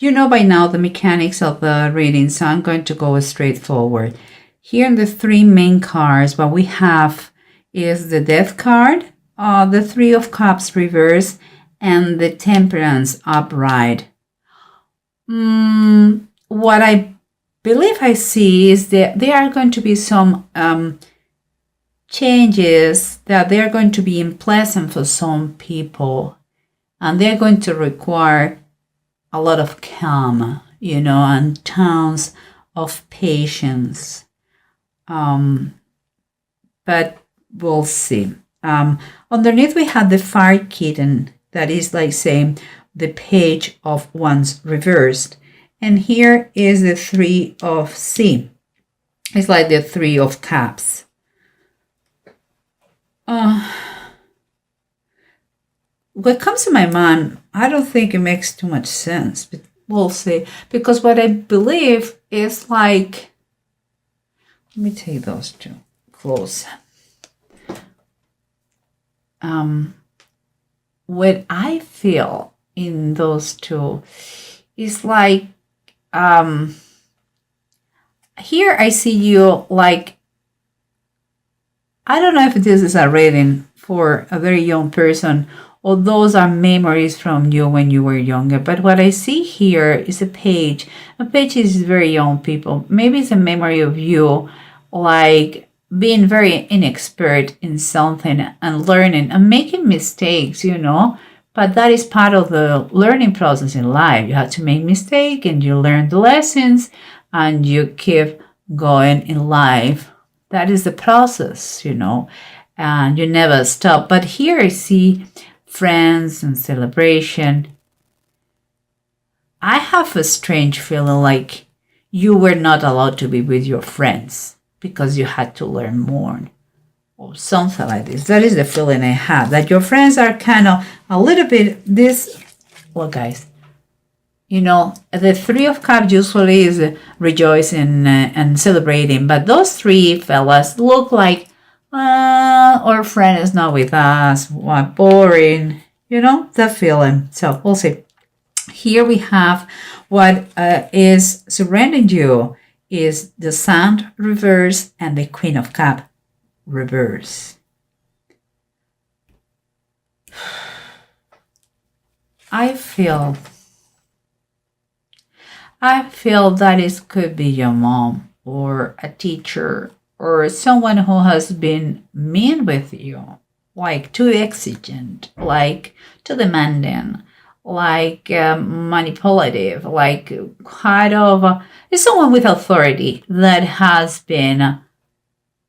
You know by now the mechanics of the reading, so I'm going to go straight forward. Here in the three main cards, what we have is the Death card, the Three of Cups reverse, and the Temperance upright. What I believe I see is that there are going to be some changes that they're going to be unpleasant for some people, and they're going to require a lot of calm, and tons of patience. But we'll see. Underneath we have the Fire Kitten, that is like saying the Page of Wands reversed. And here is the Three of Sea. It's like the Three of Cups. What comes to my mind, I don't think it makes too much sense, but we'll see. Because what I believe is like, let me take those two close. What I feel in those two is like, here I see you like, I don't know if this is a reading for a very young person, or those are memories from you when you were younger. But what I see here is a page. A page is very young people. Maybe it's a memory of you, like being very inexpert in something and learning and making mistakes, But that is part of the learning process in life. You have to make mistakes and you learn the lessons and you keep going in life. That is the process, and you never stop. But here I see friends and celebration. I have a strange feeling like you were not allowed to be with your friends because you had to learn more or something like this. That is the feeling I have, that your friends are kind of a little bit this. Well, guys, the Three of Cups usually is rejoicing and celebrating, but those three fellas look like, our friend is not with us, what boring, that feeling. So we'll see. Here we have what is surrounding you is the Sun reverse and the Queen of Cups reverse. I feel that it could be your mom or a teacher or someone who has been mean with you, like too exigent, like too demanding, like manipulative, like kind of it's someone with authority that has been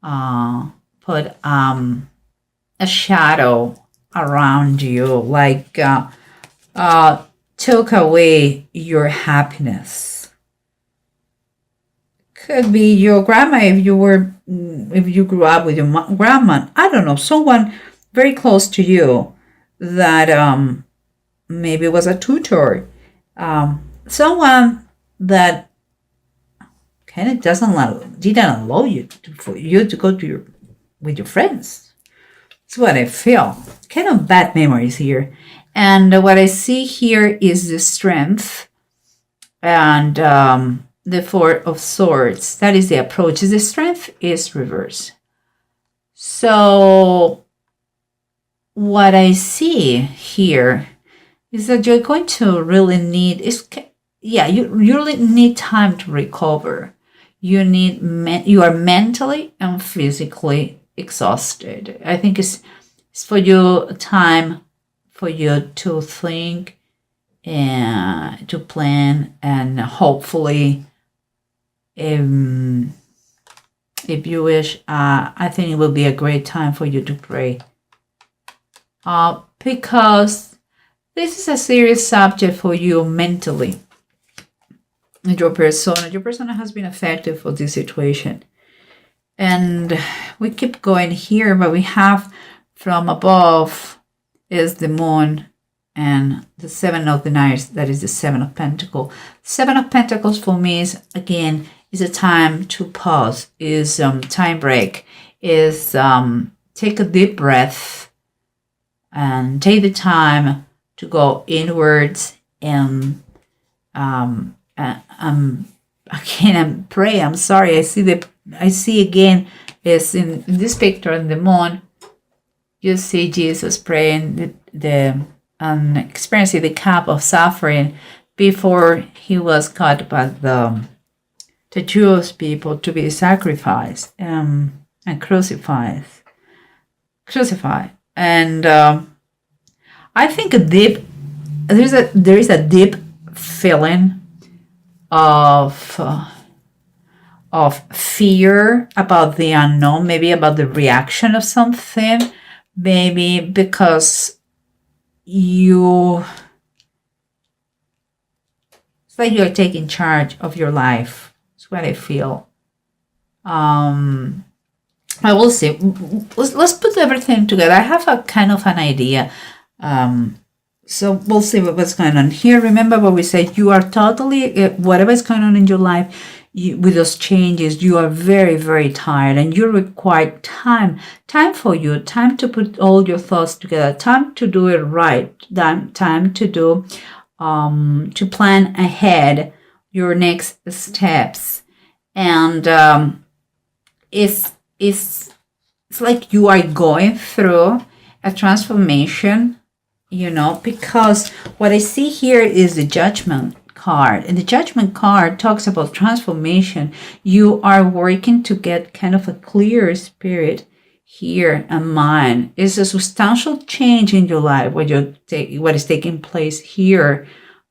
put a shadow around you, like took away your happiness. Could be your grandma if you grew up with your grandma. I don't know, someone very close to you that maybe was a tutor, someone that kind of didn't allow you for you to go with your friends. That's what I feel. Kind of bad memories here. And what I see here is the Strength and the Four of Swords. That is the approach. The Strength is reverse. So what I see here is that you're going to really need you really need time to recover. You are mentally and physically exhausted. I think it's for you time for you to think and to plan, and hopefully if you wish, I think it will be a great time for you to pray, because this is a serious subject for you mentally. Your persona has been affected for this situation. And we keep going here, but we have from above is the Moon and the Seven of the Knights, that is the Seven of Pentacles. Seven of Pentacles for me is, again, is a time to pause, is time break, is take a deep breath and take the time to go inwards and I can't pray. I'm sorry. I see again is in this picture in the moon. You see Jesus praying the experiencing the cup of suffering before he was caught by the Jewish people to be sacrificed and crucified. And I think there is a deep feeling of fear about the unknown, maybe about the reaction of something, maybe because it's like you're taking charge of your life. That's what I feel. I will see. Let's put everything together. I have a kind of an idea. So we'll see what's going on here. Remember what we said. You are totally, whatever is going on in your life, with those changes, you are very, very tired, and you require time for you, time to put all your thoughts together, time to do it right, time to do, to plan ahead your next steps. And it's like you are going through a transformation, because what I see here is the Judgment card, and the Judgment card talks about transformation. You are working to get kind of a clear spirit here and mind. It's a substantial change in your life what is taking place here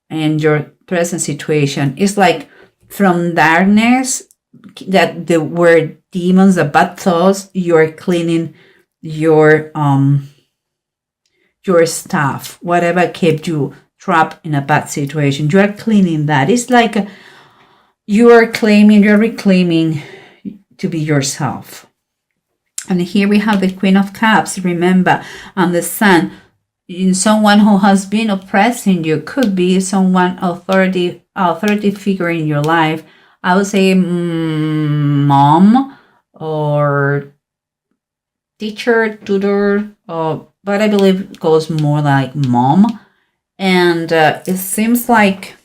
in your present situation. It's like from darkness, that the word demons, the bad thoughts, you're cleaning your stuff, whatever kept you trapped in a bad situation. You are cleaning that. It's like you're reclaiming to be yourself. And here we have the Queen of Cups, remember, and the Sun. In someone who has been oppressing you, could be someone authority figure in your life. I would say mom or teacher, tutor, but I believe it goes more like mom. And it seems like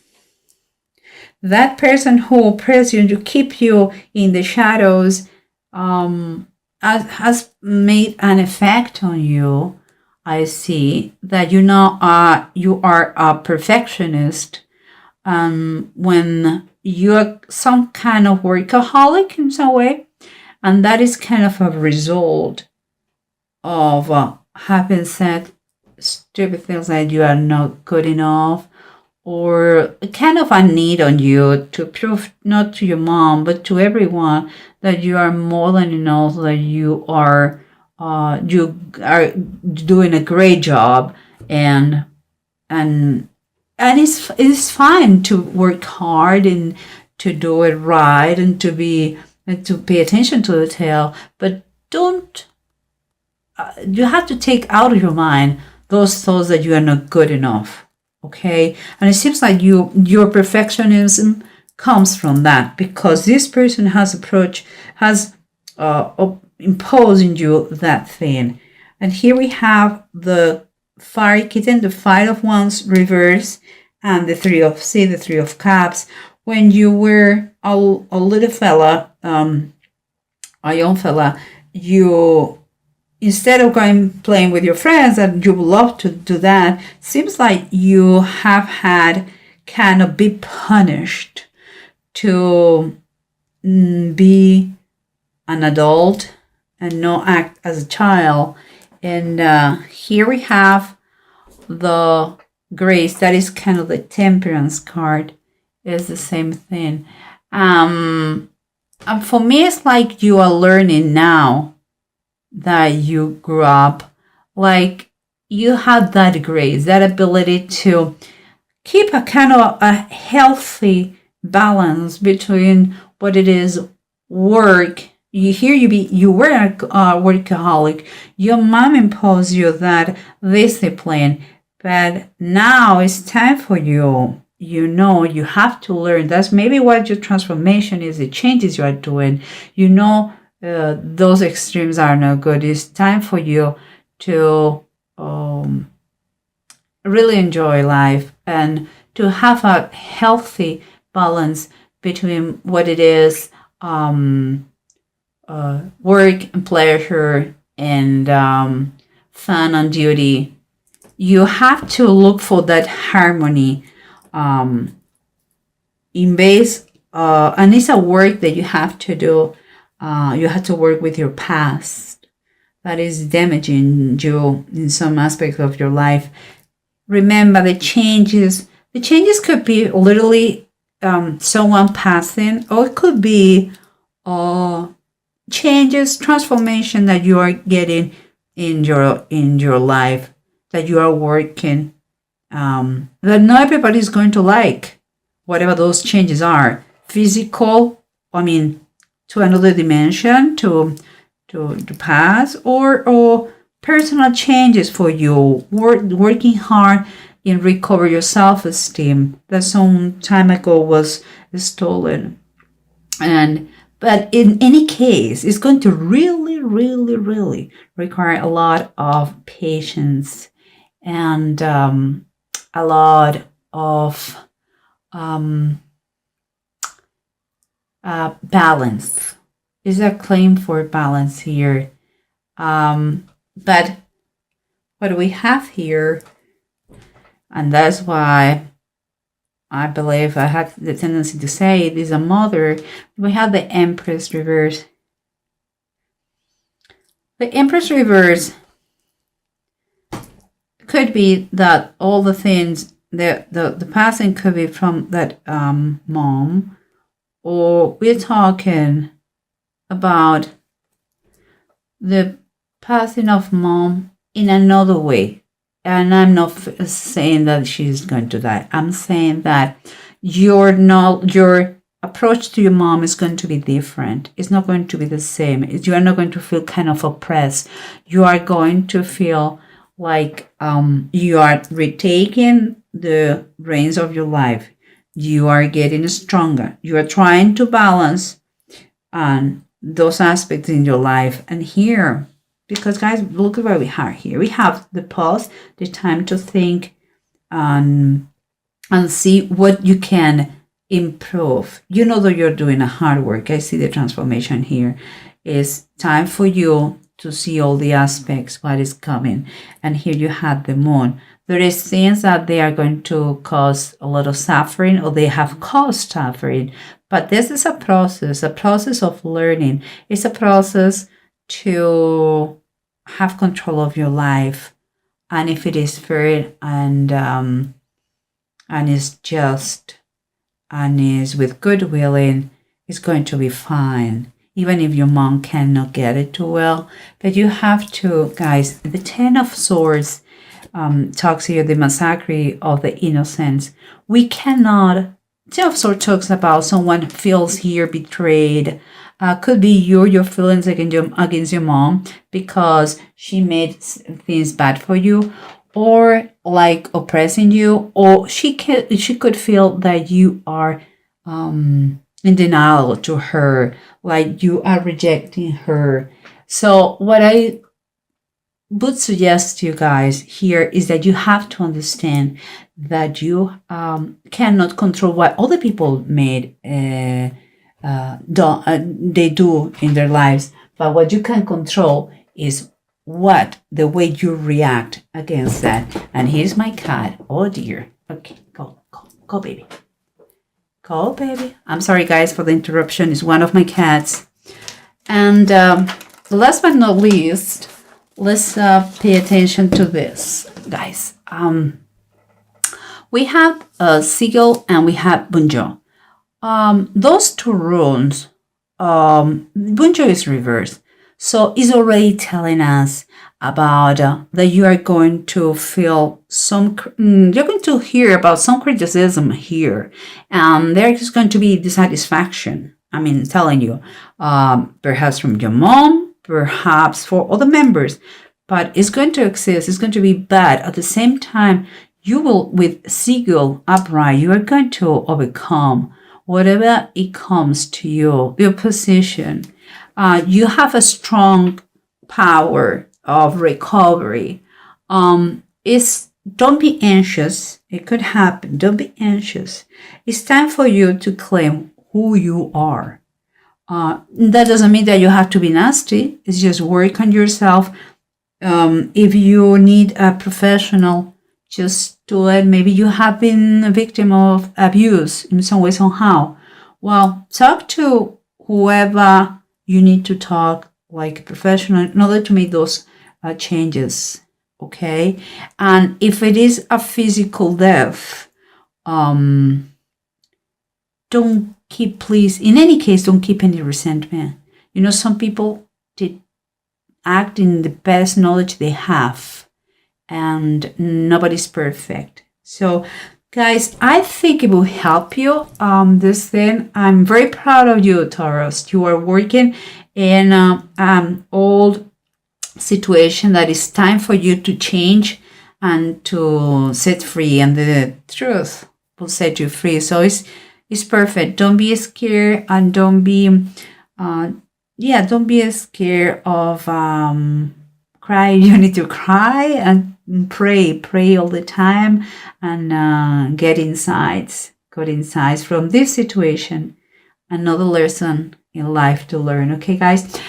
that person who oppresses you, to keep you in the shadows, has made an effect on you. I see that you are a perfectionist. When you're some kind of workaholic in some way, and that is kind of a result of having said stupid things like you are not good enough, or kind of a need on you to prove, not to your mom but to everyone, that you are more than enough, that you are doing a great job, and it's fine to work hard and to do it right and to pay attention to detail, but don't you have to take out of your mind those thoughts that you are not good enough. Okay, and it seems like your perfectionism comes from that, because this person has imposed in you that thing. And here we have the Fire Kitten, the Five of Wands reverse, and the Three of Cups. When you were a little fella, a young fella, you, instead of playing with your friends, and you would love to do that, seems like you have had kind of be punished to be an adult and not act as a child. And here we have the Grace, that is kind of the Temperance card, is the same thing. And for me, it's like you are learning now that you grew up, like you had that grace, that ability to keep a kind of a healthy balance between what it is work. You were a workaholic. Your mom imposed you that discipline, but now it's time for you. You have to learn. That's maybe what your transformation is, the changes you are doing. Those extremes are not good. It's time for you to really enjoy life and to have a healthy balance between what it is work and pleasure and fun and duty. You have to look for that harmony in base, and it's a work that you have to do. You have to work with your past that is damaging you in some aspect of your life. Remember the changes. The changes could be literally someone passing, or it could be changes, transformation that you are getting in your life, that you are working, that not everybody is going to like, whatever those changes are. Physical, to another dimension, to pass, or personal changes for you, working hard in recover your self-esteem that some time ago was stolen. But in any case, it's going to really, really, really require a lot of patience and a lot of balance. Is a claim for balance here. But what we have here, and that's why I believe I had the tendency to say it, is a mother. We have the Empress reverse. The Empress reverse could be that all the things, the passing could be from that mom, or we're talking about the passing of mom in another way. And I'm not saying that she's going to die. I'm saying that your approach to your mom is going to be different. It's not going to be the same. You are not going to feel kind of oppressed. You are going to feel like you are retaking the reins of your life. You are getting stronger. You are trying to balance those aspects in your life. And here, because guys, look at what we have here. We have the pause, the time to think and see what you can improve. You know that you're doing a hard work. I see the transformation here. It's time for you to see all the aspects, what is coming. And here you have the moon. There is things that they are going to cause a lot of suffering, or they have caused suffering. But this is a process of learning. It's a process to have control of your life, and if it is fair and is just and is with good willing, it's going to be fine, even if your mom cannot get it too well. But you have to, guys, the Ten of Swords talks here, the massacre of the innocents. We cannot. Ten of Swords talks about someone feels here betrayed. Could be your feelings against your mom because she made things bad for you, or like oppressing you, or she could feel that you are in denial to her, like you are rejecting her. So what I would suggest to you guys here is that you have to understand that you cannot control what other people made. They do in their lives, but what you can control is the way you react against that. And here's my cat. Oh dear. Okay, go baby, go baby. I'm sorry guys for the interruption. It's one of my cats. And last but not least, let's pay attention to this, guys. We have Seagull and we have Bunjo. Those two runes, Bunjo is reversed. So it's already telling us about that you are going to feel you're going to hear about some criticism here. And there is going to be dissatisfaction. Telling you, perhaps from your mom, perhaps for other members, but it's going to exist. It's going to be bad. At the same time, you will, with Seagull upright, you are going to overcome whatever it comes to you, your position. You have a strong power of recovery. It's don't be anxious. It could happen. Don't be anxious. It's time for you to claim who you are. That doesn't mean that you have to be nasty. It's just work on yourself. If you need a professional, just do it. Maybe you have been a victim of abuse in some way, somehow. Well, talk to whoever you need to talk, like a professional, in order to make those changes. Okay, and if it is a physical death, don't keep, please, in any case, don't keep any resentment. You know, some people did act in the best knowledge they have, and nobody's perfect. So guys, I think it will help you, this thing. I'm very proud of you, Taurus. You are working in old situation that is time for you to change and to set free, and the truth will set you free. So it's perfect. Don't be scared, and don't be don't be scared of cry. You need to cry and pray all the time, and get insights, good insights from this situation. Another lesson in life to learn. Okay, guys.